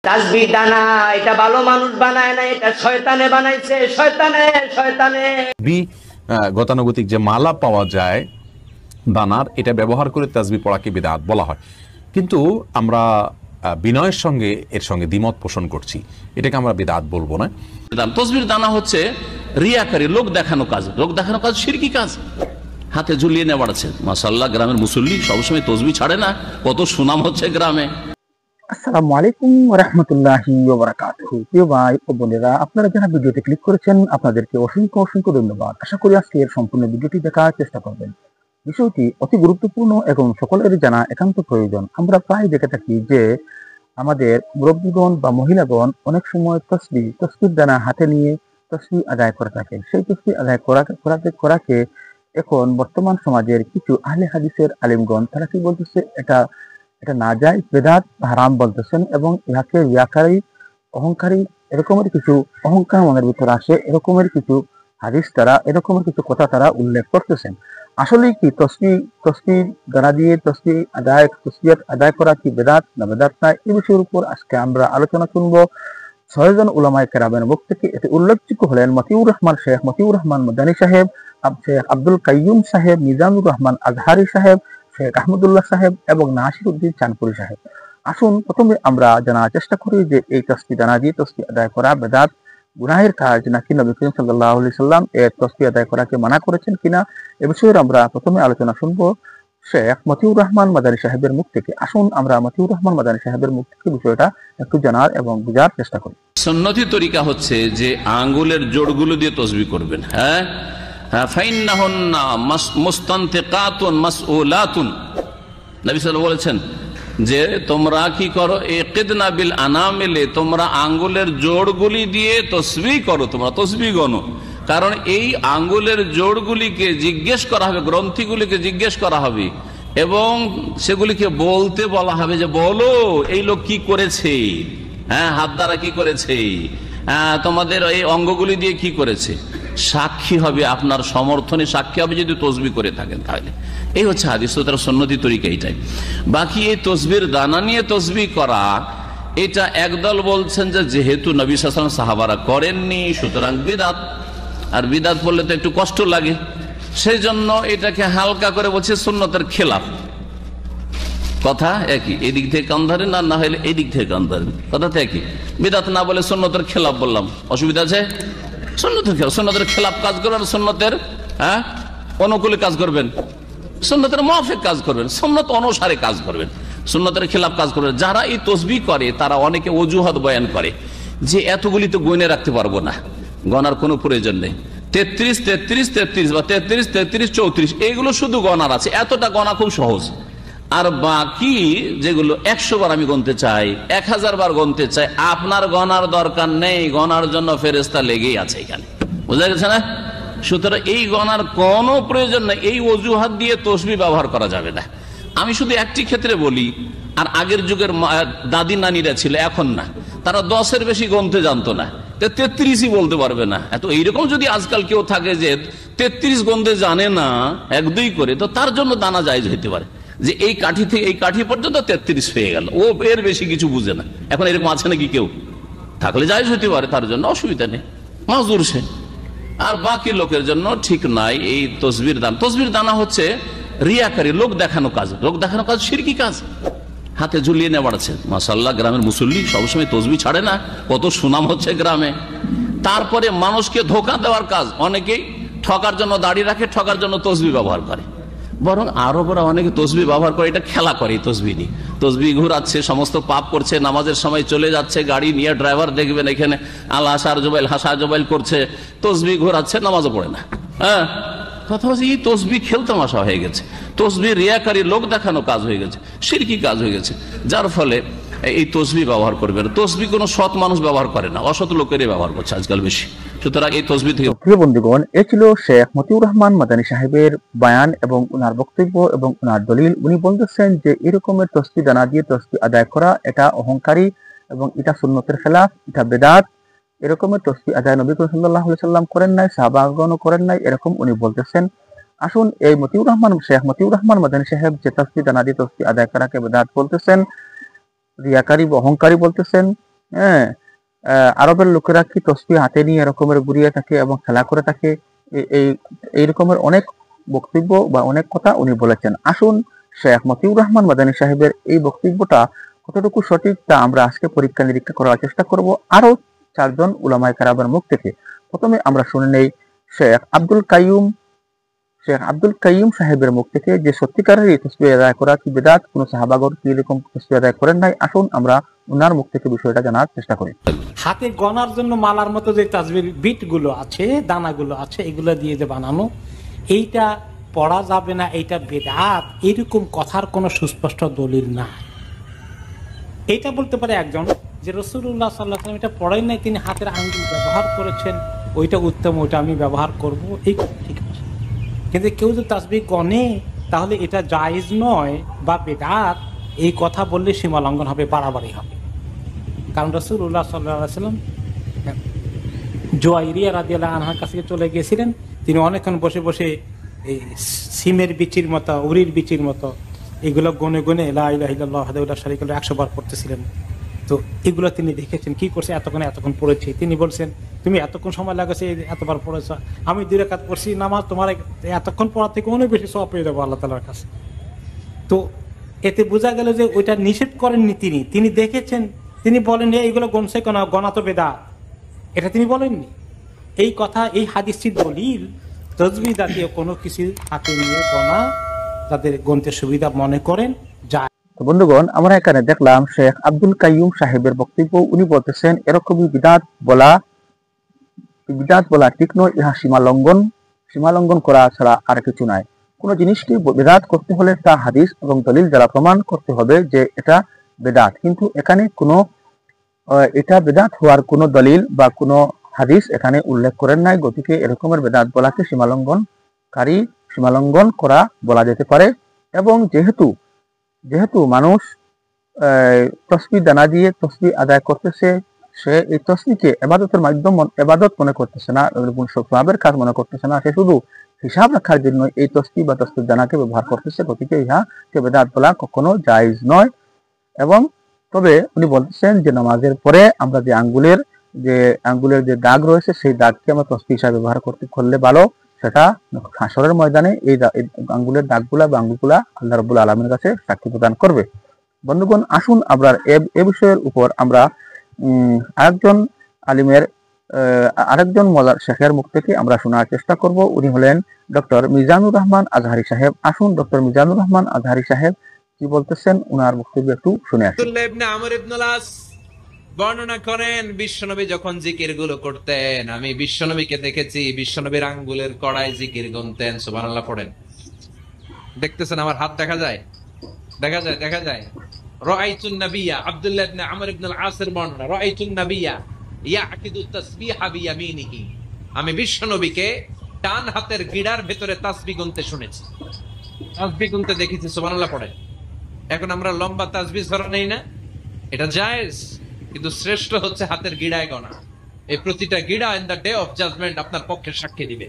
তাসবিহ দানা এটা ভালো মানুষ বানায় না, এটা শয়তানে বানাইছে, শয়তানে। গতানুগতিক যে মালা পাওয়া যায় দানার, এটা ব্যবহার করে তাসবিহ পড়াকে বিদআত বলা হয়। কিন্তু আমরা বিনয়ের সঙ্গে এর সঙ্গে দ্বিমত পোষণ করছি, এটাকে আমরা বিদআত বলবো না। তাসবিহর দানা হচ্ছে রিয়াকারী, লোক দেখানো কাজ। লোক দেখানো কাজ শিরকি কাজ, হাতে ঝুলিয়ে নেওয়া আছে। মাশাআল্লাহ, গ্রামের মুসল্লি সবসময় তসবিহ ছাড়ে না, কত সুনাম হচ্ছে গ্রামে। আসসালামু আলাইকুম ওয়া রাহমাতুল্লাহি ওয়া বারাকাতুহু। প্রিয় ভাই ও বোনেরা, আপনারা যারা ভিডিওতে ক্লিক করেছেন আপনাদেরকে অসংখ্য ধন্যবাদ। আশা করি আজকের সম্পূর্ণ ভিডিওটি দেখার চেষ্টা করবেন। বিষয়টি অতি গুরুত্বপূর্ণ এবং সকলের জানা একান্ত প্রয়োজন। আমরা প্রায় দেখে থাকি যে আমাদের মুরব্বীগণ বা মহিলাগণ অনেক সময় তসবিহ দানা হাতে নিয়ে তসবিহ আদায় করে থাকেন। সেই তসবিহ আদায় করাকে এখন বর্তমান সমাজের কিছু আহলে হাদিসের আলিমগণ তারা কি বলতেছে, এটা নাজায়েজ, বেদাত, হারাম বলতেছেন এবং ইহাকে রিয়াকারী, অহংকারী, এরকমের কিছু অহংকার মনের ভিতরে আসে, এরকমের কিছু হাদিস তারা, এরকমের কিছু কথা তারা উল্লেখ করতেছেন। আসলে কি তসবিহ দানা দিয়ে তসবিহ আদায় করা কি বেদাত না বেদাত না, এই বিষয়ের উপর আজকে আমরা আলোচনা শুনবো 6 জন উলামায়ে কেরামের মুখ থেকে। এতে উল্লেখযোগ্য হলেন শেখ মতিউর রহমান মাদানী সাহেব, শেখ আব্দুল কাইয়ুম সাহেব, মিজানুর রহমান আজহারি সাহেব, শেখ আহমদুল্লাহ সাহেব এবং নাসির উদ্দিন চাঁদপুরি সাহেব। আসুন প্রথমে আমরা জানার চেষ্টা করি যে এই তসবিহ দানা দিয়ে তসবিহ আদায় করা বেদাত, গুনাহের কাজ নাকি নবী করিম সাল্লাল্লাহু আলাইহি সাল্লাম এর তসবিহ আদায় করাকে মানা করেছেন কিনা, এ বিষয়ে আমরা প্রথমে আলোচনা শুনবো শেখ মতিউর রহমান মাদানী সাহেবের মুখ থেকে। আসুন আমরা মতিউর রহমান মাদানী সাহেবের মুখ থেকে বিষয়টা একটু জানার এবং বুঝার চেষ্টা করি। সুন্নতি তরিকা হচ্ছে যে আঙ্গুলের জোড়গুলো দিয়ে তসবিহ করবেন। হ্যাঁ, ফাইন্নাহুন্না মুস্তানতিকাতুন মাসউলাতুন। নবী সাল্লাল্লাহু আলাইহি বলেছেন যে তোমরা কি করো, ইকিদনা বিল আনামিলে, তোমরা আঙ্গুলের জোড়গুলি দিয়ে তসবিহ করো, তোমরা তসবিহ গণো। কারণ এই আঙ্গুলের জোড়গুলিকে জিজ্ঞেস করা হবে, গ্রন্থিগুলিকে জিজ্ঞেস করা হবে এবং সেগুলিকে বলতে বলা হবে যে বলো এই লোক কি করেছে, হ্যাঁ হাত দ্বারা কি করেছে, তোমাদের এই অঙ্গগুলি দিয়ে কি করেছে, সাক্ষী হবে, আপনার সমর্থনে সাক্ষী হবে যদি তসবিহ করে থাকেন। তাহলে এই হচ্ছে হাদিস, তার সুন্নতি তরিকা এইটাই। বাকি এই তসবিহর দানা নিয়ে তসবিহ করা, এটা একদল বলছেন যে যেহেতু নবী সাল্লাল্লাহু আলাইহি ওয়াসাল্লাম সাহাবারা করেননি সুতরাং বিদআত, আর বিদআত বললে তো একটু কষ্ট লাগে, সেই জন্য এটাকে হালকা করে বলছে সুন্নতের খেলাফ। কথা একই, এদিক থেকে কান ধরেন আর না হলে এই দিক থেকে কান ধরেন, কথা তো একই। বিদআত না বলে সুন্নতের খেলাফ বললাম, অসুবিধা আছে? সুন্নতের খেলাফ কাজ করবেন, সুন্নতের অনুকূলে কাজ করবেন, সুন্নতের মুআফিক কাজ করবেন, সুন্নত অনুসারে কাজ করবেন, সুন্নতের খেলাফ কাজ করবেন। যারা এই তসবিহ করে তারা অনেকে অজুহাত বয়ান করে যে এতগুলি তো গয়নে রাখতে পারবো না, গণার কোনো প্রয়োজন নেই, 33 33 33 বা 33 33 34 এইগুলো শুধু গণার আছে, এতটা গণা খুব সহজ। আর বাকি যেগুলো 100 বার আমি গণতে চাই, 1000 বার গণতে চাই, আপনার গণার দরকার নেই, গণার জন্য ফেরেশতা লেগেই আছে এখানে, বুঝা গেছে না? সুতরাং এই গণার কোনো প্রয়োজন নেই, এই অজুহাত দিয়ে তসবিহ ব্যবহার করা যাবে না। আমি শুধু একটি ক্ষেত্রে বলি, আর আগের যুগের দাদি নানিরা ছিল, এখন না, তারা 10-এর বেশি গণতে জানতো না, 33ই বলতে পারবে না। এত এইরকম যদি আজকাল কেউ থাকে যে 33 গণতে জানে না 1-2 করে, তো তার জন্য দানা জায়েজ হইতে পারে যে এই কাঠি থেকে এই কাঠি পর্যন্ত 33 হয়ে গেল, ও এর বেশি কিছু বুঝে না। এখন এরকম আছে নাকি কেউ? থাকলে জায়েজ হইতে পারে, তার জন্য অসুবিধা নেই, মাজুর সে। আর বাকি লোকের জন্য ঠিক নাই এই তসবিহর দানা। তসবিহর দানা হচ্ছে রিয়াকারী, লোক দেখানো কাজ। লোক দেখানো কাজ শিরকি কাজ, হাতে ঝুলিয়ে নেওয়া আছে। মাশাআল্লাহ, গ্রামের মুসল্লি সবসময় তসবিহ ছাড়ে না, কত সুনাম হচ্ছে গ্রামে। তারপরে মানুষকে ধোঁকা দেওয়ার কাজ, অনেকেই ঠকার জন্য দাড়ি রাখে, ঠকার জন্য তসবিহ ব্যবহার করে। বরং আরবরা অনেকে তসবিহ ব্যবহার করে, এটা খেলা করে, তসবিহ নিয়ে তসবিহ ঘুরাচ্ছে, সমস্ত পাপ করছে, নামাজের সময় চলে যাচ্ছে গাড়ি নিয়ে, ড্রাইভার দেখবেন এখানে আল্লাহ হাসা জবাইল করছে, তসবিহ ঘোরাচ্ছে, নামাজও পড়ে না। হ্যাঁ, কথা হচ্ছে এই তসবিহ খেলতামাশা হয়ে গেছে, তসবিহ রিয়াকারী, লোক দেখানো কাজ হয়ে গেছে, শিরকি কাজ হয়ে গেছে। যার ফলে এই তসবিহ ব্যবহার করবে না। তসবিহ কোনো সৎ মানুষ ব্যবহার করে না, অসৎ লোকেরই ব্যবহার করছে আজকাল বেশি। সুতরাং এই তসবিহ থেকে। প্রিয় বন্ধুগণ, এ ছিল শেখ মতিউর রহমান মাদানী সাহেবের বয়ান এবং উনার বক্তব্য এবং উনার দলিল। উনি বলতেছেন যে এরকমের তসবিহ দানা দিয়ে তসবিহ আদায় করা এটা অহংকারী এবং এটা সুন্নতের খেলাফ, এটা বেদাত। এরকমের তসবিহ আদায় নবী করিম সাল্লাল্লাহু আলাইহি সাল্লাম করেন নাই, সাহাবাগণও করেন নাই, এরকম উনি বলতেছেন। আসুন এই শেখ মতিউর রহমান মাদানী সাহেব যে তসবিহ দানা দিয়ে তসবিহ আদায় করাকে বেদাত বলতেছেন, রিয়াকারী বা অহংকারী বলতেছেন, হ্যাঁ, আরবের লোকেরা কি তসবিহ হাতে নিয়ে এরকমের ঘুরিয়ে থাকে এবং খেলা করে থাকে, এই রকমের অনেক বক্তব্য বা অনেক কথা উনি বলেছেন। আসুন শেখ মতিউর রহমান মাদানী সাহেবের এই বক্তব্যটা কতটুকু সঠিক তা আমরা আজকে পরীক্ষা নিরীক্ষা করার চেষ্টা করব আরো 4 জন উলামায়ে কেরামের মুখ থেকে। প্রথমে আমরা শুনে নেই শেখ আব্দুল কাইয়ুম সাহেবের মুখ থেকে, যে সত্যিকারের এই তাসবিহ আদায় করা কি বিদআত, কোন সাহাবাগণ কি এরকম তাসবিহ আদায় করেন নাই। আসুন আমরা ওনার মুখ থেকে বিষয়টা জানার চেষ্টা করি। হাতে গনার জন্য মালার মতো যে তাসবির বিট গুলো আছে, দানাগুলো আছে, এগুলো দিয়ে যে বানানো, এইটা পড়া যাবে না, এইটা বিদআত, এরকম কথার কোনো সুস্পষ্ট দলিল নাই। এইটা বলতে পারে একজন যে রাসূলুল্লাহ সাল্লাল্লাহু আলাইহি ওয়াসাল্লাম এটা পড়েন নাই, তিনি হাতের আঙ্গুল ব্যবহার করেছেন, ওইটা উত্তম, ওইটা আমি ব্যবহার করব, এই ঠিক আছে। কিন্তু কেউ যদি তাসবিহ গনে তাহলে এটা জায়েজ নয় বা বিদআত, এই কথা বললে সীমা লঙ্ঘন হবে, বাড়াবাড়ি হবে। কারণ রাসূলুল্লাহ সাল্লাল্লাহু আলাইহি ওয়াসাল্লাম জুয়াইরিয়া রাদিয়াল্লাহু আনহার কাছে চলে গিয়েছিলেন, তিনি অনেকক্ষণ বসে বসে এই সিমের বিচির মতো, উরির বিচির মতো এগুলো গনে গনে লা ইলাহা ইল্লাল্লাহ ওয়াহদাহু লা শারীকা লাহু 100 বার পড়তেছিলেন। তো এগুলো তিনি দেখেছেন, কি করছে, এতক্ষণ পড়েছি। তিনি বলছেন, তুমি এতক্ষণ সময় লাগাছে, এতবার পড়েছ, আমি 2 রাকাত পড়ছি নামাজ, তোমার এতক্ষণ পড়ার থেকে অনেক বেশি সওয়াব পেয়ে যাবো আল্লাহ তাআলার কাছে। তো এতে বোঝা গেল যে ওইটা নিষেধ করেননি তিনি দেখেছেন, তিনি বলেন এইগুলো গনছে কেন, গনা তো বেদাত, এটা তিনি বলেননি। এই কথা, এই হাদিসটির দলিল তাসবিহ জাতীয় কোনো কিছু হাতে নিয়ে গনা যাদের গনতে সুবিধা মনে করেন যায়। তো বন্ধুগণ, আমরা এখানে দেখলাম শেখ আব্দুল কাইয়ুম সাহেবের বক্তব্য। উনি বলতেছেন এরকমই বিদআত বলা ঠিক নয়, ইহা সীমা লঙ্ঘন করা ছাড়া আর কিছু নাই। কোন জিনিসকে বিদআত করতে হলে তা হাদিস এবং দলিল দ্বারা প্রমাণ করতে হবে যে এটা বিদআত, কিন্তু এখানে এটা বিদআত হওয়ার কোনো দলিল বা কোনো হাদিস এখানে উল্লেখ করেন নাই। গতিকে এরকমের বিদআত বলাকে সীমালঙ্ঘন করা বলা যেতে পারে। এবং যেহেতু মানুষ তসবিহ দানা দিয়ে তসবিহ আদায় করতেছে, সে এই তসবিহকে ইবাদত মনে করতেছে না, সওয়াবের কাজ মনে করতেছে না, সে শুধু হিসাব রাখার জন্য এই তসবিহ বা তসবিহ দানাকে ব্যবহার করতেছে। গতিকে ইহাকে বিদআত বলা কখনো জায়েজ নয়। এবং তবে উনি বলতেছেন যে নামাজের পরে আমরা যে আঙ্গুলের যে দাগ রয়েছে, সেই দাগকে আমরা তসবিহ হিসাবে ব্যবহার করলে ভালো। সেটা হাসরের ময়দানে এই আঙ্গুলের দাগগুলা বা আঙ্গুলগুলা আল্লাহ রাব্বুল আলামিনের কাছে সাক্ষী প্রদান করবে। বন্ধুগণ, আসুন আমরা এ বিষয়ের উপর আমরা আরেকজন মওলানা শেখের মুখ থেকে আমরা শোনার চেষ্টা করব। উনি হলেন ডক্টর মিজানুর রহমান আজহারি সাহেব। আসুন ডক্টর মিজানুর রহমান আজহারি সাহেব কি বলতেছেন, উনার বক্তব্য একটু শুনে আসি। আব্দুল্লাহ ইবনে আমর ইবনে আস বর্ণনা করেন, বিশ্বনবী যখন জিকির গুলো করতেন, আমি বিশ্বনবীকে দেখেছি বিশ্বনবীর আঙ্গুলের কড়াই জিকির গুনতেন। সুবহানাল্লাহ পড়েন। দেখতেছেন আমার হাত দেখা যায়। রাআইতুন নাবিয়্যা, আব্দুল্লাহ ইবনে আমর ইবনে আস-এর বর্ণনা, রাআইতুন নাবিয়্যা ইয়াকিদু তাসবিহা বিয়ামিনিহি, আমি বিশ্বনবীকে ডান হাতের গিড়ার ভেতরে তাসবিহ গুনতে শুনেছি, তাসবিহ গুনতে দেখেছি। সুবহানাল্লাহ পড়েন। এখন আমরা লম্বা তাসবিহ ধরে নেই না, এটা জায়েজ, কিন্তু শ্রেষ্ঠ হচ্ছে হাতের গিড়ায় গণা। এই প্রতিটা গিড়া in the day of judgement আপনার পক্ষে সাক্ষী দিবে।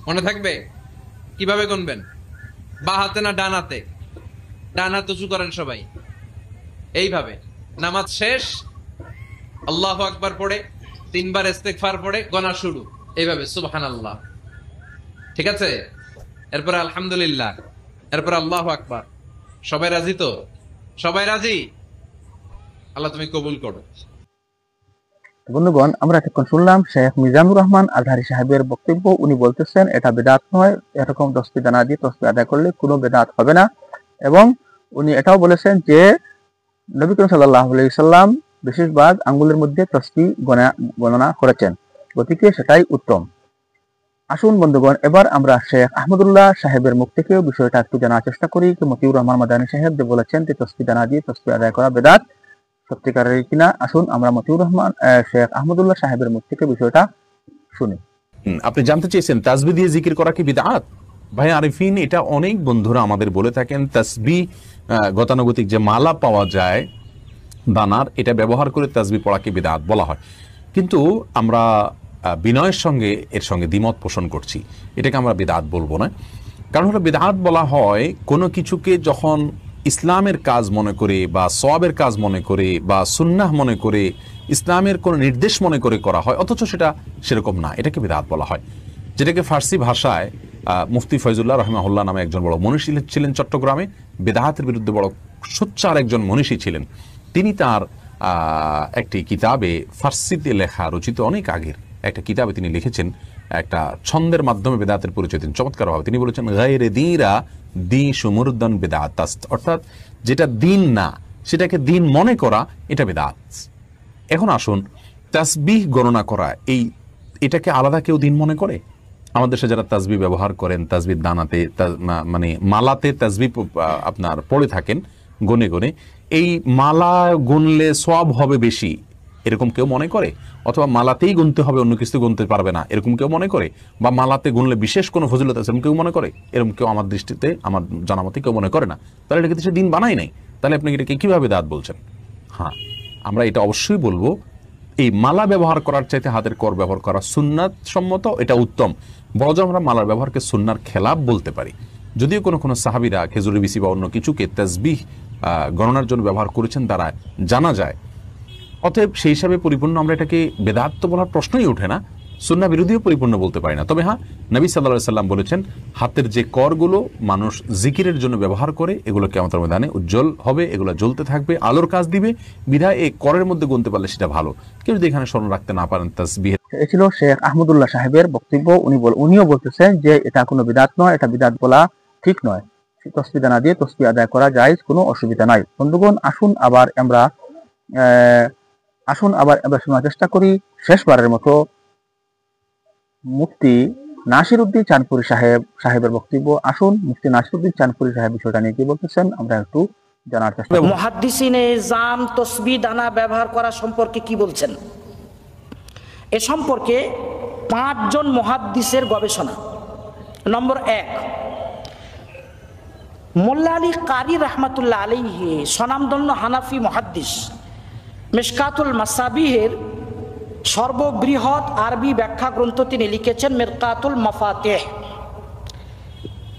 মনে থাকবে কিভাবে গুনবেন? বা হাতে না ডান হাতে? ডান হাত উঁচু করেন সবাই, এইভাবে। নামাজ শেষ, আল্লাহু আকবার পড়ে 3 বার ইস্তেগফার পড়ে গণা শুরু, এইভাবে সুবহানাল্লাহ, ঠিক আছে? এরপর আলহামদুলিল্লাহ, এরপর আল্লাহু আকবার। সবাই রাজি তো? সবাই রাজি? আল্লাহ তুমি কবুল করো। বন্ধুগণ, আমরা এতক্ষণ শুনলাম শেখ মিজানুর রহমান আজহারি সাহেবের বক্তব্য। উনি বলতেছেন এটা বিদআত নয়, এরকম তসবিহ দানা দিয়ে তসবিহ আদায় করলে কোনো বিদআত হবে না। এবং উনি এটাও বলেছেন যে নবী করিম সাল্লাল্লাহু আলাইহি সাল্লাম বেশিরভাগ আঙ্গুলের মধ্যে তসবিহ গণনা করেছেন, গতিকে সেটাই উত্তম। আসুন বন্ধুগণ, এবার আমরা শেখ আহমদুল্লাহ সাহেবের মুখ থেকে বিষয়টা একটু জানার চেষ্টা করি। মতিউর রহমান মাদানী সাহেব যে বলেছেন যে তসবিহ দানা দিয়ে তসবিহ আদায় করা বিদআত, সত্যিকারের কিনা? আসুন আমরা শেখ আহমদুল্লাহ সাহেবের মুখ থেকে বিষয়টা শুনি। আপনি জানতে চেয়েছেন তাসবিহ দিয়ে জিকির করা কি বিদআত? ভাই আরিফিন, এটা অনেক বন্ধুরা আমাদের বলে থাকেন, তাসবিহ গতানুগতিক যে মালা পাওয়া যায় দানার, এটা ব্যবহার করে তাসবিহ পড়াকে বিদআত বলা হয়। কিন্তু আমরা বিনয়ের সঙ্গে এর সঙ্গে দ্বিমত পোষণ করছি। এটাকে আমরা বিদআত বলবো না। কারণ হলো বিদআত বলা হয় কোনো কিছুকে যখন ইসলামের কাজ মনে করে বা সওয়াবের কাজ মনে করে বা সুন্নাহ মনে করে ইসলামের কোনো নির্দেশ মনে করে করা হয়, অথচ সেটা সেরকম না, এটাকে বিদআত বলা হয়। যেটাকে ফার্সি ভাষায় মুফতি ফয়জুল্লাহ রহমাহুল্লাহ নামে একজন বড় মনীষী ছিলেন চট্টগ্রামে, বেদাহাতের বিরুদ্ধে বড় সোচ্চার একজন মনীষী ছিলেন। তিনি তার একটি কিতাবে, ফার্সিতে লেখা রচিত অনেক আগের একটা কিতাবে তিনি লিখেছেন, একটা ছন্দের মাধ্যমে বেদাতের পরিচয় দিন চমৎকারভাবে। তিনি বলেছেন, গায়রে দীরা দি সুমুরদান বেদাত, অর্থাৎ যেটা দিন না সেটাকে দিন মনে করা, এটা বেদাত। এখন আসুন, তাসবিহ গণনা করা, এটাকে আলাদা কেউ দিন মনে করে? আমাদের দেশে যারা তাসবিহ ব্যবহার করেন, তাসবিহ দানাতে মানে মালাতে তাসবিহ আপনার পড়ে থাকেন গনে গনে, এই মালা গুনলে সওয়াব হবে বেশি, এরকম কেউ মনে করে? অথবা মালাতেই গুনতে হবে, অন্য কিছু গুনতে পারবে না, এরকম কেউ মনে করে? বা মালাতে গুনলে বিশেষ কোনো ফজিলত আছে, এরকম কেউ মনে করে? এরকম কেউ আমার দৃষ্টিতে, আমার জানামতে কেউ মনে করে না। তাহলে এটাকে সে দিন বানাই নাই, তাহলে আপনি এটাকে কিভাবে দাঁত বলছেন? হ্যাঁ, আমরা এটা অবশ্যই বলবো, এই মালা ব্যবহার করার চাইতে হাতের কর ব্যবহার করা সুন্নাত সম্মত, এটা উত্তম। বরঞ্চ আমরা মালার ব্যবহারকে সুন্নার খেলাফ বলতে পারি। যদিও কোনো কোনো সাহাবীরা খেজুরের বিচি বা অন্য কিছুকে তাসবিহ গণনার জন্য ব্যবহার করেছেন, তারা জানা যায়। অতএব সেই হিসাবে পরিপূর্ণ আমরা এটাকে বেদাত তো বলার প্রশ্নই ওঠে না, সুন্নাহ বিরোধীও পরিপূর্ণ বলতে পারি না। তবে হ্যাঁ, নবী সাল্লাল্লাহু আলাইহি সাল্লাম বলেছেন, হাতের যে করগুলো মানুষ জিকিরের জন্য ব্যবহার করে, এগুলো কিয়ামতের ময়দানে উজ্জ্বল হবে, এগুলো জ্বলতে থাকবে, আলোর কাজ দিবে, বিধায় এই করের মধ্যে গুনতে পারলে সেটা ভালো। কেউ যদি এখানে স্মরণ রাখতে না পারেন তাসবিহ। এ ছিল শেখ আহমদুল্লাহ সাহেবের বক্তব্য। উনিও বলতেছেন যে এটা কোনো বিদআত নয়, এটা বিদআত বলা ঠিক নয়, তসবিহ দানা দিয়ে তসবিহ আদায় করা জায়েজ, কোনো অসুবিধা নাই। বন্ধুগণ, আসুন আবার আমরা শোনার চেষ্টা করি শেষবারের মতো মুফতি নাসিরউদ্দিন চাঁদপুরী সাহেবের বক্তব্য। আসুন মুফতি নাসিরউদ্দিন চাঁদপুরী সাহেব বিষয়টা নিয়ে কি বলতেছেন আমরা একটু জানার চেষ্টা করি। মুহাদ্দিসিনে জাম তসবিহ দানা ব্যবহার করা সম্পর্কে কি বলছেন? এ সম্পর্কে 5 জন মুহাদ্দিসের গবেষণা। নম্বর 1, মোল্লা আলী কারি রাহমাতুল্লাহ আলাইহি, স্বনামধন্য হানাফি মুহাদ্দিস, মিশকাতুল মাসাবিহের সর্ববৃহৎ আরবি ব্যাখ্যা গ্রন্থ তিনি লিখেছেন মিরকাতুল মাফাতিহ।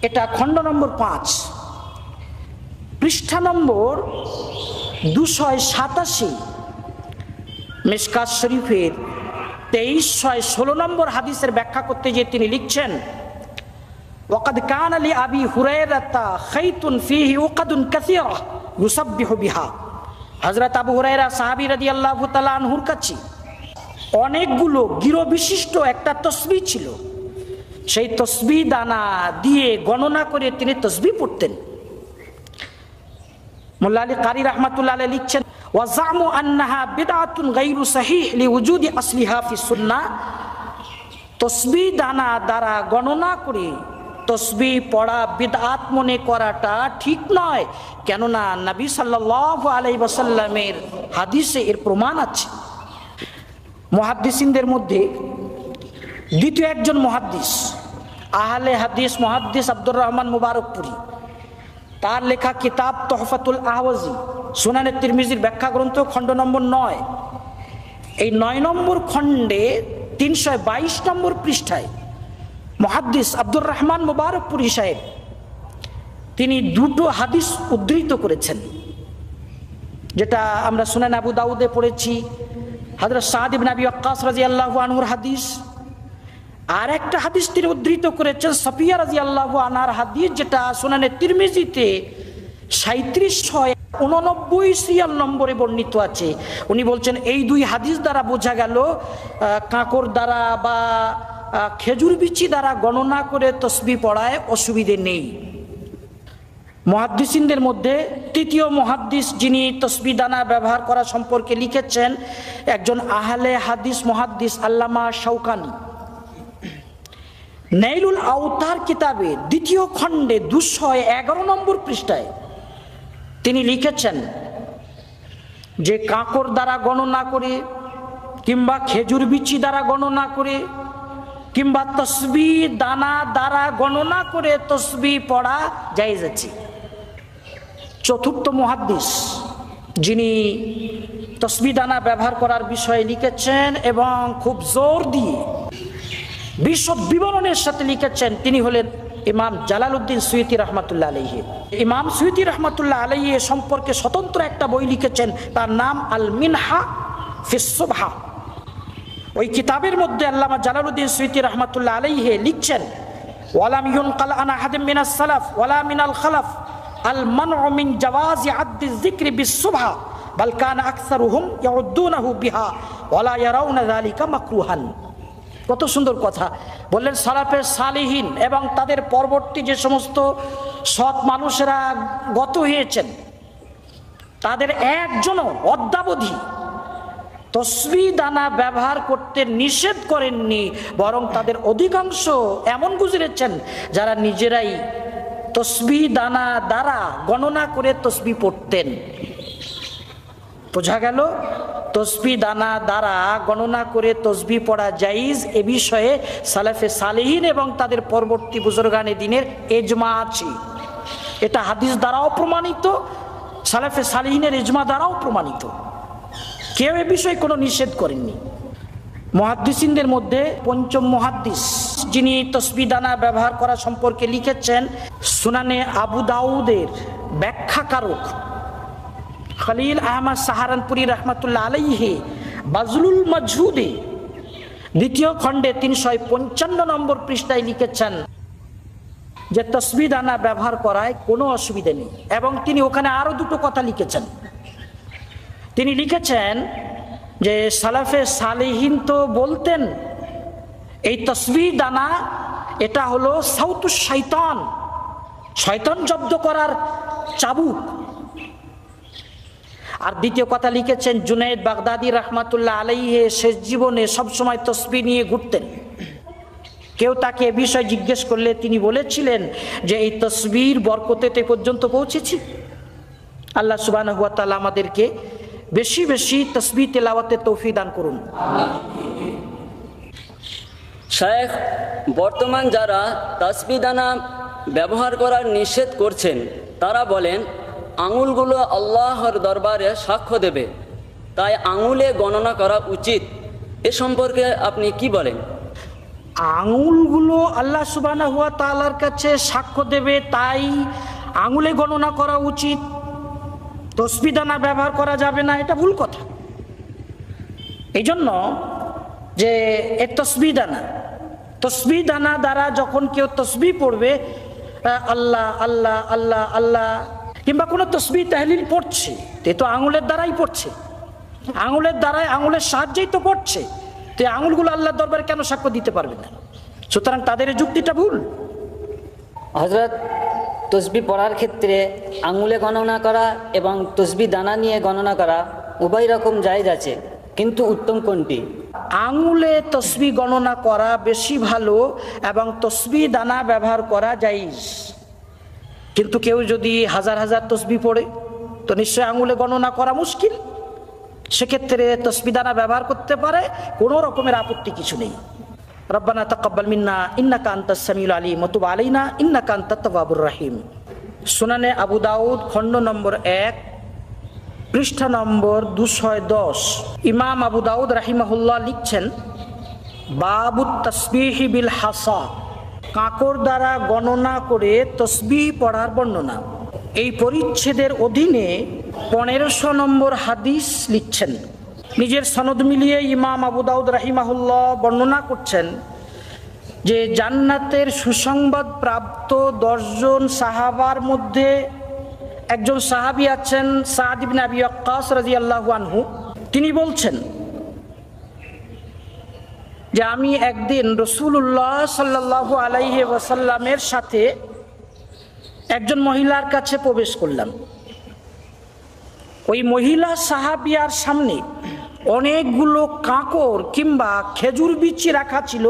এটা খণ্ড নম্বর 5, পৃষ্ঠা নম্বর 287, মিশকাত শরীফের 2316 নম্বর হাদিসের ব্যাখ্যা করতে গিয়ে তিনি লিখছেন, ওয়াকাদ কানা লি আবি হুরায়রাতা খাইতুন ফিহি উকাদুন কাসীরা ইউসাব্বিহু বিহা। হযরত আবু হুরায়রা সাহাবী রাদিয়াল্লাহু তাআলা আনহুর কাছে অনেকগুলো গিরো বিশিষ্ট একটা তসবিহ ছিল, সেই তসবিহ দানা দিয়ে গণনা করে তিনি তসবিহ পড়তেন। মোল্লা আলী কারি রাহমাতুল্লাহ আলাইহি লিখছেন, ওয়া জামু আন্নাহা বিদআতুন গায়রু সহিহ লিউজুদি আসলিহা ফি সুন্নাহ। তসবিহ দানা দ্বারা গণনা করে তসবিহ পড়া বিদআত মনে করাটা ঠিক নয়, কেননা নবী সাল্লাল্লাহু আলাইহি ওয়াসাল্লামের হাদিসে এর প্রমাণ আছে। মুহাদ্দিসিনদের মধ্যে দ্বিতীয় একজন মুহাদ্দিস, আহলে হাদিস মুহাদ্দিস আব্দুর রহমান মুবারকপুরী, তার লেখা কিতাব তোহফাতুল আহওয়াজি, সুনানে তিরমিজির ব্যাখ্যা গ্রন্থ, খণ্ড নম্বর 9, এই 9 নম্বর খণ্ডে 322 নম্বর পৃষ্ঠায় মুহাদ্দিস আব্দুর রহমান মুবারকপুরী সাহেব তিনি 2টো হাদিস উদ্ধৃত করেছেন, যেটা আমরা সুনান আবু দাউদে পড়েছি, হযরত সাদ ইবনে আবি ওয়াক্কাস রাদিয়াল্লাহু আনহুর হাদিস। আর একটা হাদিস তিনি উদ্ধৃত করেছেন সাফিয়া রাদিয়াল্লাহু আনহার হাদিস, যেটা সুনানে তিরমিজিতে 3789 সিরিয়াল নম্বরে বর্ণিত আছে। উনি বলছেন, এই 2 হাদিস দ্বারা বোঝা গেল কাঁকর দ্বারা বা খেজুর বিচি দ্বারা গণনা করে তসবিহ পড়ায় অসুবিধে নেই। মুহাদ্দিসিনদের মধ্যে তৃতীয় মুহাদ্দিস যিনি তসবিহ দানা ব্যবহার করা সম্পর্কে লিখেছেন, একজন আহলে হাদিস মুহাদ্দিস আল্লামা শাওকানি। নাইলুল আওতার কিতাবে 2য় খণ্ডে 211 নম্বর পৃষ্ঠায় তিনি লিখেছেন যে কাঁকর দ্বারা গণনা করে কিংবা খেজুর বিচি দ্বারা গণনা করে কিংবা তসবিহ দানা দ্বারা গণনা করে তসবিহ পড়া জায়েজ আছে। চতুর্থ মুহাদ্দিস যিনি তসবিহ দানা ব্যবহার করার বিষয়ে লিখেছেন এবং খুব জোর দিয়ে বিশদ বিবরণের সাথে লিখেছেন, তিনি হলেন ইমাম জালালউদ্দিন সুয়ুতী রহমাতুল্লাহ আলাইহি। ইমাম সুয়ুতী রহমাতুল্লাহ আলাইহি এ সম্পর্কে স্বতন্ত্র একটা বই লিখেছেন, তার নাম আল মিনহা ফিস সুবহা। ওই কিতাবের মধ্যে আল্লামা জালালউদ্দিন সুয়ুতী রহমাতুল্লাহ আলাইহি লিখছেন, ওয়ালাম ইউনকাল আন আহাদিম মিনাস সালাফ ওয়ালা মিনাল খালাফ আল মানউ মিন জাওয়াজি আদ্দি যিকরি বিস সুবহা বাল কানা আকসারুহুম ইয়াউদ্দুনাহু বিহা ওয়ালা ইয়ারাউনা যালিকা মাকরুহান। কত সুন্দর কথা বললেন। সালাফে সালিহিন এবং তাদের পরবর্তী যে সমস্ত সৎ মানুষেরা গত হয়েছেন, তাদের একজনও অদ্যাবধি তসবিহ দানা ব্যবহার করতে নিষেধ করেননি, বরং তাদের অধিকাংশ এমন গুজরেছেন যারা নিজেরাই তসবিহ দানা দ্বারা গণনা করে তসবিহ পড়তেন। বোঝা গেল তসবিহ দানা দ্বারা গণনা করে তসবিহ পড়া জায়েজ, এ বিষয়ে সালাফে সালেহিন এবং তাদের পরবর্তী বুজুর্গানে দিনের এজমা আছে। এটা হাদিস দ্বারাও প্রমাণিত, সালাফে সালেহিনের এজমা দ্বারাও প্রমাণিত। কেউ এ বিষয়ে কোনো নিষেধ করেননি। মুহাদ্দিসিনদের মধ্যে পঞ্চম মুহাদ্দিস যিনি তসবিহ দানা ব্যবহার করা সম্পর্কে লিখেছেন, সুনানে আবু দাউদের ব্যাখ্যাকারক খলিল আহমদ সাহারানপুরি রহমাতুল্লাহ আলাইহি বাজলুল মাজহুদে দ্বিতীয় খণ্ডে 355 নম্বর পৃষ্ঠায় লিখেছেন যে তসবিহ দানা ব্যবহার করায় কোনো অসুবিধা নেই। এবং তিনি ওখানে আরো দুটো কথা লিখেছেন। তিনি লিখেছেন যে সালাফে সালেহিন তো বলতেন এই তসবিহ দানা এটা হলো সাউতুশ শয়তান, শয়তান জব্দ করার চাবুক। আর দ্বিতীয় কথা লিখেছেন, জুনায়েদ বাগদাদি রহমাতুল্লাহ আলাইহি শেষ জীবনে সবসময় তসবিহ নিয়ে ঘুরতেন। কেউ তাকে এ বিষয়ে জিজ্ঞেস করলে তিনি বলেছিলেন যে এই তসবিহর বরকতে এ পর্যন্ত পৌঁছেছি। আল্লাহ সুবহানাহু ওয়া তাআলা আমাদেরকে বেশি বেশি তসবিহ তেলাওয়াতের তৌফিক দান করুন। শায়েখ, বর্তমান যারা তাসবিহ দানা ব্যবহার করার নিষেধ করছেন, তারা বলেন আঙুলগুলো আল্লাহর দরবারে সাক্ষ্য দেবে, তাই আঙুলে গণনা করা উচিত। এ সম্পর্কে আপনি কি বলেন? আঙুলগুলো আল্লাহ সুবহানাহু ওয়া তাআলার কাছে সাক্ষ্য দেবে, তাই আঙুলে গণনা করা উচিত, তসবিহ দানা ব্যবহার করা যাবে না, এটা ভুল কথা। এই জন্য যে এ তসবিহ দানা দ্বারা যখন কেউ তসবিহ পড়বে, আল্লাহ আল্লাহ আল্লাহ আল্লাহ, কিংবা কোনো তসবিহ তাহলিল পড়ছে, এ তো আঙুলের দ্বারাই পড়ছে, আঙুলের দ্বারাই আঙুলের সাহায্যেই তো পড়ছে, তো আঙুলগুলো আল্লাহর দরবারে কেন সাক্ষ্য দিতে পারবে না? সুতরাং তাদের এই যুক্তিটা ভুল। হযরত, তসবিহ পড়ার ক্ষেত্রে আঙুলে গণনা করা এবং তসবিহ দানা নিয়ে গণনা করা উভয় রকম জায়েজ আছে, কিন্তু উত্তম কোনটি? আঙুলে তসবিহ গণনা করা বেশি ভালো এবং তসবিহ দানা ব্যবহার করা জায়েজ। কিন্তু কেউ যদি হাজার হাজার তসবিহ পড়ে তো নিশ্চয় আঙুলে গণনা করা মুশকিল, সেক্ষেত্রে তসবিহ দানা ব্যবহার করতে পারে, কোনো রকমের আপত্তি কিছু নেই। রব্বানা তাকাব্বাল মিন্না ইন্নাকা আনতাস সামিউল আলিম ওয়া তুব আলাইনা ইন্নাকা আনতাত তাওয়াবুর রহিম। সুনানে আবু দাউদ খণ্ড নম্বর 1 পৃষ্ঠা নম্বর 210। ইমাম আবু দাউদ রাহিমাহুল্লাহ লিখছেন, বাবুত তাসবিহি বিল হাসা, কাঁকর দ্বারা গণনা করে তসবিহ পড়ার বর্ণনা। এই পরিচ্ছেদের অধীনে 1500 নম্বর হাদিস লিখছেন। নিজের সনদ মিলিয়ে ইমাম আবু দাউদ রাহিমাহুল্লাহ বর্ণনা করছেন যে জান্নাতের সুসংবাদ প্রাপ্ত 10 জন সাহাবার মধ্যে একজন সাহাবী আছেন সাদ ইবনে আবি ওয়াক্কাস রাদিয়াল্লাহু আনহু। তিনি বলছেন যে আমি একদিন রাসূলুল্লাহ সাল্লাল্লাহু আলাইহি ওয়াসাল্লামের সাথে একজন মহিলার কাছে প্রবেশ করলাম। ওই মহিলা সাহাবিয়ার সামনে অনেকগুলো কাঁকর কিংবা খেজুর বিচি রাখা ছিল,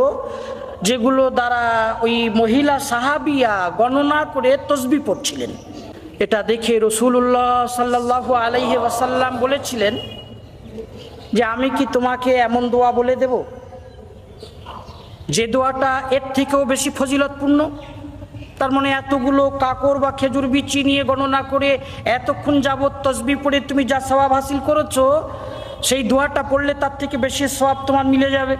যেগুলো দ্বারা ওই মহিলা সাহাবিয়া গণনা করে তসবিহ পড়ছিলেন। এটা দেখে রাসূলুল্লাহ সাল্লাল্লাহু আলাইহি ওয়াসাল্লাম বলেছিলেন যে আমি কি তোমাকে এমন দোয়া বলে দেব যে দোয়াটা এর থেকেও বেশি ফজিলতপূর্ণ? তার মানে এতগুলো কাকর বা খেজুর বিচি নিয়ে গণনা করে এতক্ষণ যাবত তসবিহ পড়ে তুমি যা সওয়াব হাসিল করেছো, সেই দোয়াটা পড়লে তার থেকে বেশি সওয়াব তোমার মিলে যাবে।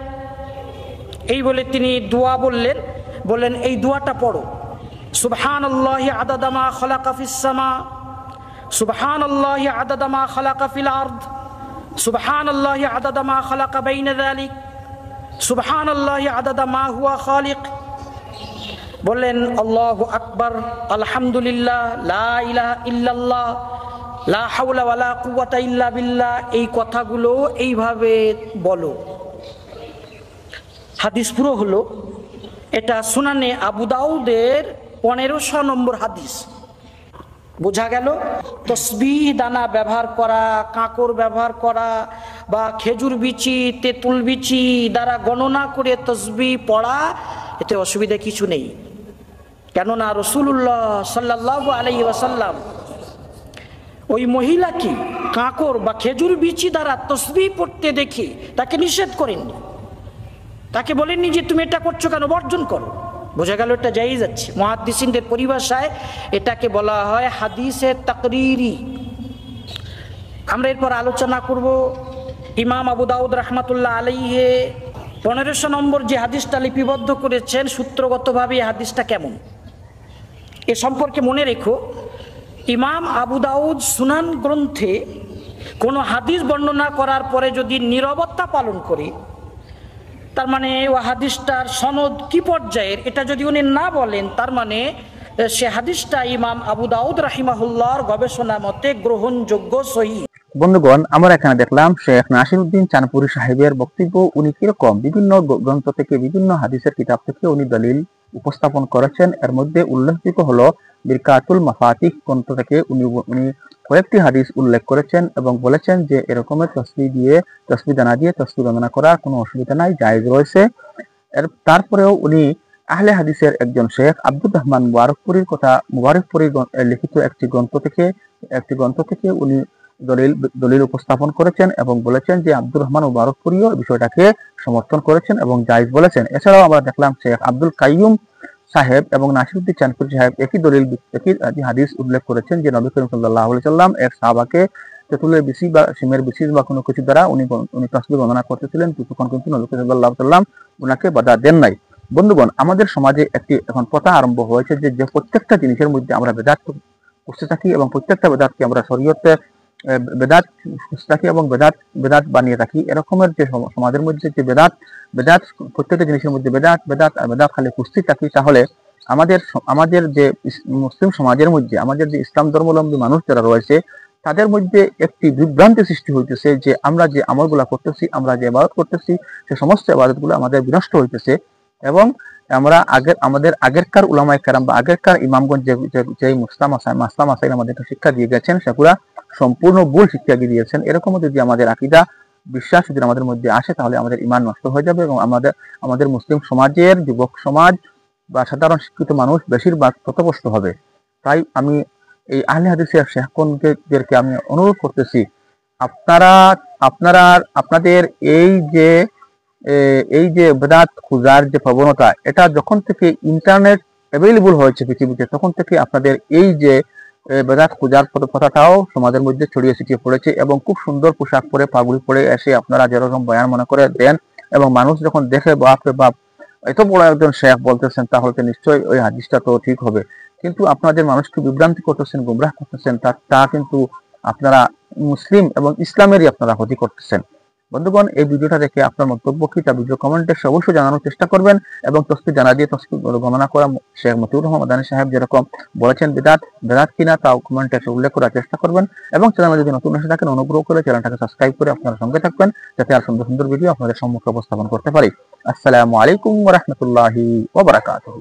এই বলে তিনি দোয়া বললেন এই দোয়াটা পড়ো। সুবহানাল্লাহি আদাদা মা খালাকা ফিস সামা, সুবহানাল্লাহি আদাদা মা খালাকা ফিল আরদ, সুবহানাল্লাহি আদাদা মা খালাকা বাইনা যালিক, সুবহানাল্লাহি আদাদা মা হুয়া খালিক। বললেন আল্লাহু আকবার, আলহামদুলিল্লাহ, লা ইলাহা ইল্লাল্লাহ, লা হাওলা ওয়ালা কুওয়াতা ইল্লা বিল্লাহ। এই কথাগুলো এইভাবে বলো। হাদিস পুরো হলো। এটা সুনানে আবু দাউদের 1500 নম্বর হাদিস। বোঝা গেল তসবিহ দানা ব্যবহার করা, কাঁকড় ব্যবহার করা বা খেজুর বিচি, তেঁতুল বিচি দ্বারা গণনা করে তসবিহ পড়া, এতে অসুবিধা কিছু নেই। কেননা রাসূলুল্লাহ সাল্লাল্লাহু আলাইহি ওয়াসাল্লাম ওই মহিলাকে কাঁকড় বা খেজুর বিচি দ্বারা তসবিহ পড়তে দেখে তাকে নিষেধ করেননি, তাকে বলেননি যে তুমি এটা করছো কেন, বর্জন করো। বোঝা গেল এটা জায়েজ আছে। মুহাদ্দিসিনদের পরিভাষায় এটাকে বলা হয় হাদিসে তাকরিরি। আমরা এরপর আলোচনা করব ইমাম আবু দাউদ রাহমাতুল্লাহ আলাইহি 1500 নম্বর যে হাদিসটা লিপিবদ্ধ করেছেন, সূত্রগতভাবে এই হাদিসটা কেমন এ সম্পর্কে মনে রেখো। ইমাম আবু দাউদ সুনান গ্রন্থে কোনো হাদিস বর্ণনা করার পরে যদি নীরবতা পালন করে, তার মানে ও হাদিসটার সনদ কি পর্যায়ের এটা যদি উনি না বলেন, তার মানে সে হাদিসটা ইমাম আবু দাউদ রাহিমাহুল্লাহর গবেষণা মতে গ্রহণযোগ্য সহিহ। বন্ধুগণ, আমরা এখানে দেখলাম শেখ নাসিরউদ্দিন চাঁদপুরি সাহেবের বক্তব্য। উনি কিরকম বিভিন্ন গ্রন্থ থেকে, বিভিন্ন হাদিসের কিতাব থেকে উনি দলিল উপস্থাপন করেছেন। এর মধ্যে উল্লেখযোগ্য হলো বিরকাতুল মাফাতিহ গ্রন্থ থেকে উনি কয়েকটি হাদিস উল্লেখ করেছেন এবং বলেছেন যে এরকমের তসবিহ দানা দিয়ে তসবিহ গণনা করার কোনো অসুবিধা নাই, জায়েজ রয়েছে। তারপরেও উনি আহলে হাদিসের একজন শেখ আব্দুর রহমান মুবারকপুরীর লিখিত একটি গ্রন্থ থেকে উনি দলিল উপস্থাপন করেছেন এবং বলেছেন যে আব্দুর রহমান মুবারকপুরীও বিষয়টাকে সমর্থন করেছেন এবং জায়েজ বলেছেন। এছাড়াও আমরা দেখলাম শেখ আব্দুল কাইয়ুম সাহেব এবং নাসিরউদ্দিন চাঁদপুরি সাহেব একই হাদিস উল্লেখ করেছেন যে নবী করিম সাল্লাল্লাহু আলাইহি সাল্লাম এক সাহাবাকে তেঁতুলের বিচি বা শিমের বিচি বা কোনো কিছু দ্বারা উনি তসবিহ গণনা করতেছিলেন, তখন কিন্তু নবী করিম সাল্লাল্লাহু আলাইহি সাল্লাম উনাকে বাধা দেন নাই। বন্ধুগণ, আমাদের সমাজে একটি এখন প্রথা আরম্ভ হয়েছে যে প্রত্যেকটা জিনিসের মধ্যে আমরা বেদাত করতে থাকি এবং প্রত্যেকটা বেদাতকে আমরা শরীয়তে বেদাত খুঁজতে থাকি এবং বেদাত বানিয়ে থাকি। এরকমের যে সমাজের মধ্যে যে বেদাত প্রত্যেকটা জিনিসের মধ্যে বেদাত খালি খুঁজতে থাকি, তাহলে আমাদের যে মুসলিম সমাজের মধ্যে আমাদের যে ইসলাম ধর্মাবলম্বী মানুষ যারা রয়েছে তাদের মধ্যে একটি বিভ্রান্তি সৃষ্টি হইতেছে যে আমরা যে আমলগুলা করতেছি, আমরা যে ইবাদত করতেছি, সে সমস্ত ইবাদতগুলো আমাদের বিনষ্ট হইতেছে এবং আমরা আমাদের আগেরকার উলামায়ে কেরাম বা আগেরকার ইমামগণ যে মাসলাম আমাদেরকে শিক্ষা দিয়ে গেছেন, সেগুলা সম্পূর্ণ ভুল শিক্ষা দিয়েছেন। এরকম যদি আমাদের আকীদা বিশ্বাস যদি আমাদের মধ্যে আসে, তাহলে আমাদের ঈমান নষ্ট হয়ে যাবে এবং আমাদের মুসলিম সমাজের যুবক সমাজ বা সাধারণ শিক্ষিত মানুষ বেশিরভাগ ক্ষতিগ্রস্ত হবে। তাই আমি এই আহলে হাদিসের শেখগণদেরকে আমি অনুরোধ করতেছি, আপনাদের এই যে বেদাত খোঁজার যে প্রবণতা, এটা যখন থেকে ইন্টারনেট অ্যাভেলেবল হয়েছে পৃথিবীতে, তখন থেকে আপনাদের এই যে বেদাত খোঁজার কথাটাও সমাজের মধ্যে ছড়িয়ে ছিটিয়ে পড়েছে এবং খুব সুন্দর পোশাক পরে পাগড়ি পরে এসে আপনারা যেরকম বয়ান মনে করে দেন এবং মানুষ যখন দেখে বাপরে বাপ এত বড় একজন শেখ বলতেছেন, তাহলে নিশ্চয়ই ওই হাদিসটা তো ঠিক হবে, কিন্তু আপনাদের মানুষকে বিভ্রান্তি করতেছেন, গুমরাহ করতেছেন, তা কিন্তু আপনারা মুসলিম এবং ইসলামেরই আপনারা ক্ষতি করতেছেন। বন্ধুগণ, এই ভিডিওটা দেখে আপনার মন্তব্য কি তা ভিডিও কমেন্টে অবশ্যই জানানোর চেষ্টা করবেন এবং তসবিহ জানা দিয়ে তসবিহ গণনা করা শেখ মতিউর রহমান মাদানী সাহেব যেরকম বলেছেন বেদাত কিনা তাও কমেন্টে উল্লেখ করার চেষ্টা করবেন এবং চ্যানেলে যদি নতুন এসে থাকেন অনুগ্রহ করে চ্যানেলটাকে সাবস্ক্রাইব করে আপনারা সঙ্গে থাকবেন, যাতে আর সুন্দর সুন্দর ভিডিও আপনাদের সম্মুখে উপস্থাপন করতে পারি। আসসালামু আলাইকুম ওয়া রাহমাতুল্লাহি ওয়া বারাকাতুহু।